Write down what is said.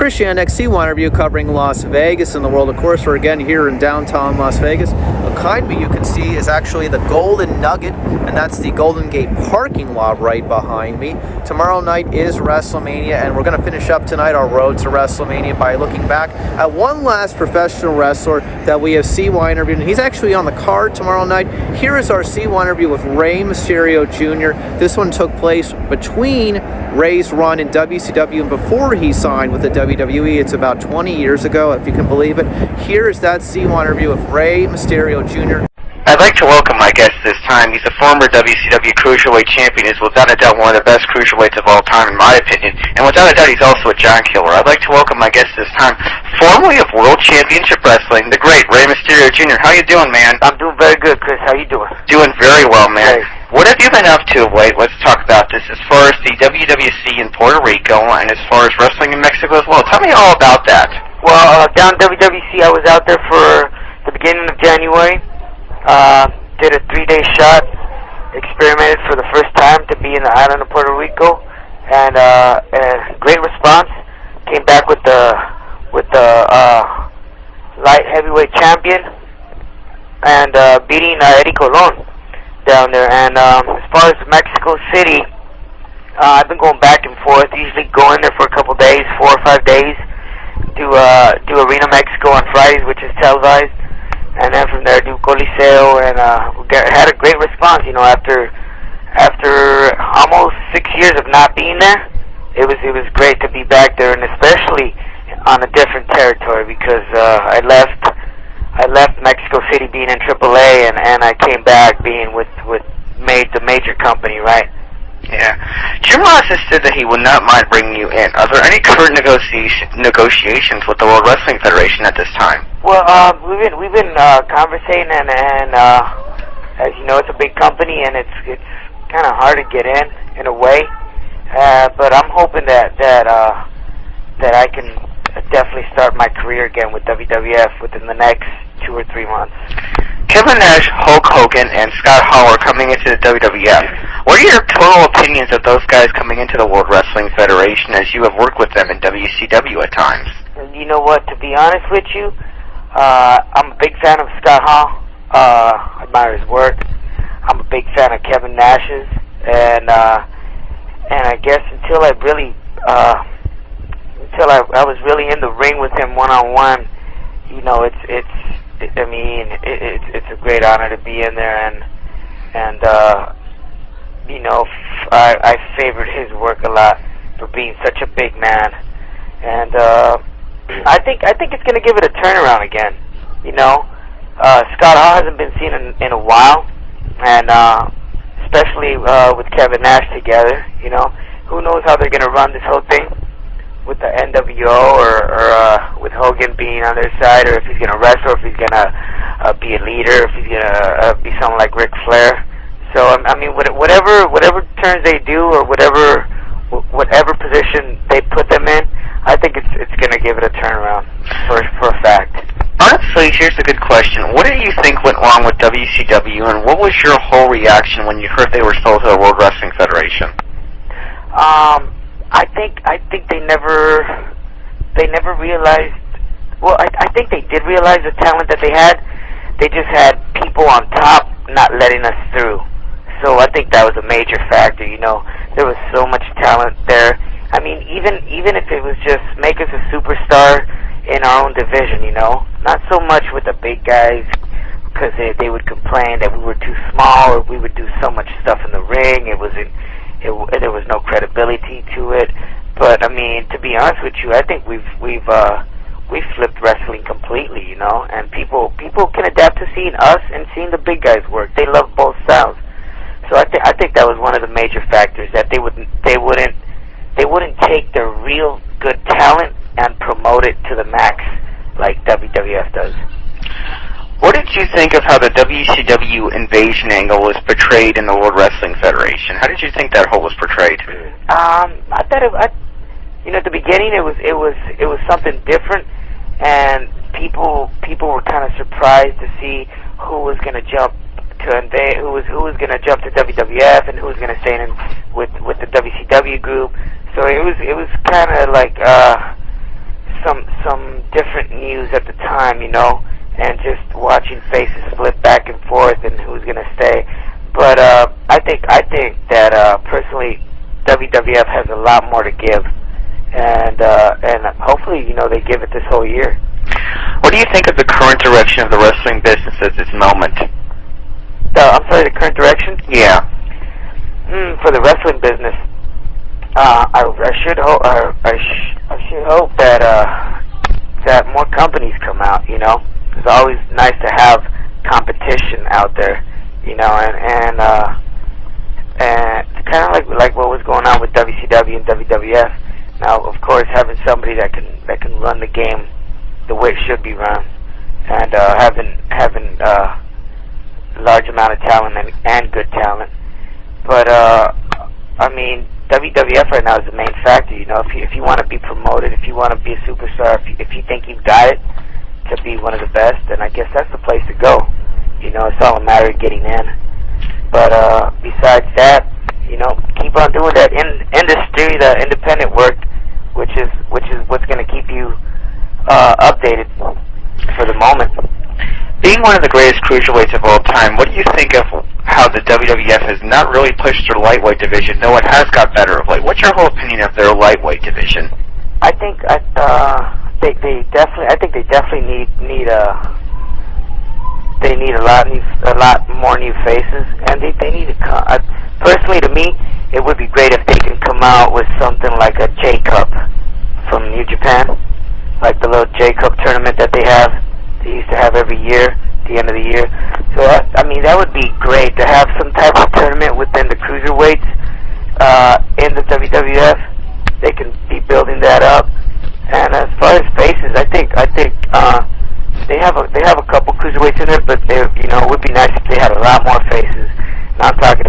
Christian CYInterview covering Las Vegas and the world. Of course, we're again here in downtown Las Vegas. Behind me, you can see, is actually the Golden Nugget, and that's the Golden Gate parking lot right behind me. Tomorrow night is WrestleMania, and we're going to finish up tonight our road to WrestleMania by looking back at one last professional wrestler that we have CYInterviewed, and he's actually on the card tomorrow night. Here is our CYInterview with Rey Mysterio Jr. This one took place between Rey's run in WCW and before he signed with the WWE. It's about 20 years ago, if you can believe it. Here is that CYInterview with Rey Mysterio Jr. I'd like to welcome my guest this time. He's a former WCW Cruiserweight champion. He's without a doubt one of the best Cruiserweights of all time, in my opinion. And without a doubt, he's also a giant killer. I'd like to welcome my guest this time, formerly of World Championship Wrestling, the great Rey Mysterio Jr. How you doing, man? I'm doing very good, Chris. How you doing? Doing very well, man. Great. What have you been up to of late? Let's talk about this as far as the WWC in Puerto Rico and as far as wrestling in Mexico as well. Tell me all about that. Well, down WWC, I was out there for the beginning of January. Did a 3-day shot. Experimented for the first time to be in the island of Puerto Rico, and great response. Came back with the light heavyweight champion and beating Eddie Colon down there. And as far as Mexico City, I've been going back and forth. Usually go in there for a couple days, 4 or 5 days. Do Arena Mexico on Fridays, which is televised, and then from there do Coliseo, and had a great response. You know, after almost 6 years of not being there, it was great to be back there, and especially on a different territory, because I left Mexico City being in AAA, and I came back being with the major company, right? Yeah. Jim Ross has said that he would not mind bringing you in. Are there any current negotiations with the World Wrestling Federation at this time? Well, we've been conversating, and as you know, it's a big company, and it's kind of hard to get in a way. But I'm hoping that I can definitely start my career again with WWF within the next 2 or 3 months. Kevin Nash, Hulk Hogan, and Scott Hall are coming into the WWF. What are your total opinions of those guys coming into the World Wrestling Federation, as you have worked with them in WCW at times? You know what, to be honest with you, I'm a big fan of Scott Hall. I admire his work. I'm a big fan of Kevin Nash's, and I guess until I was really in the ring with him one-on-one, you know, it's a great honor to be in there, and you know, I favored his work a lot for being such a big man, and I think it's going to give it a turnaround again. You know, Scott Hall hasn't been seen in a while, and especially with Kevin Nash together. You know, who knows how they're going to run this whole thing with the NWO, or with Hogan being on their side, or if he's going to wrestle, or if he's going to be a leader, if he's going to be someone like Ric Flair. So I mean, whatever turns they do, or whatever position they put them in, I think it's going to give it a turnaround for a fact. Honestly, here's a good question. What do you think went wrong with WCW, and what was your whole reaction when you heard they were sold to the World Wrestling Federation? I think they never realized. Well, I think they did realize the talent that they had. They just had people on top not letting us through. So I think that was a major factor. You know, there was so much talent there. I mean, even if it was just make us a superstar in our own division, you know, not so much with the big guys, because they would complain that we were too small, or we would do so much stuff in the ring. There was no credibility to it. But I mean, to be honest with you, I think we've flipped wrestling completely, you know. And people can adapt to seeing us and seeing the big guys work. They love both styles. So I think that was one of the major factors, that they wouldn't take their real good talent and promote it to the max like WWF does. What did you think of how the WCW invasion angle was portrayed in the World Wrestling Federation? How did you think that whole was portrayed? I thought you know, at the beginning it was something different, and people were kind of surprised to see who was going to jump to invade, who was going to jump to WWF, and who was going to stay in with the WCW group. So it was kind of like some different news at the time, you know, and just watching faces flip back and forth and who's gonna stay. But I think that personally, WWF has a lot more to give, and hopefully, you know, they give it this whole year. What do you think of the current direction of the wrestling business at this moment? I'm sorry, the current direction? Yeah. For the wrestling business, I should hope that more companies come out. You know, it's always nice to have competition out there. You know, and kind of like what was going on with WCW and WWF. Now, of course, having somebody that can run the game the way it should be run, and having a large amount of talent and good talent. But I mean, WWF right now is the main factor. You know, if you want to be promoted, if you want to be a superstar, if you think you've got it to be one of the best, then I guess that's the place to go. You know, it's all a matter of getting in. But besides that, you know, keep on doing that industry, the independent work, which is what's going to keep you updated for the moment. Being one of the greatest cruiserweights of all time, what do you think of how the WWF has not really pushed their lightweight division, though it has got better of late? What's your whole opinion of their lightweight division? I think they definitely need a lot more new faces, and they need to come. Personally, to me, it would be great if they can come out with something like a J Cup from New Japan, like the little J Cup tournament that they used to have every year at the end of the year. So I mean, that would be great to have some type of tournament within the cruiserweights in the WWF. They can be building that up. And as far as faces, I think they have a couple cruiserweights in there, but it would be nice if they had a lot more faces. Now I'm talking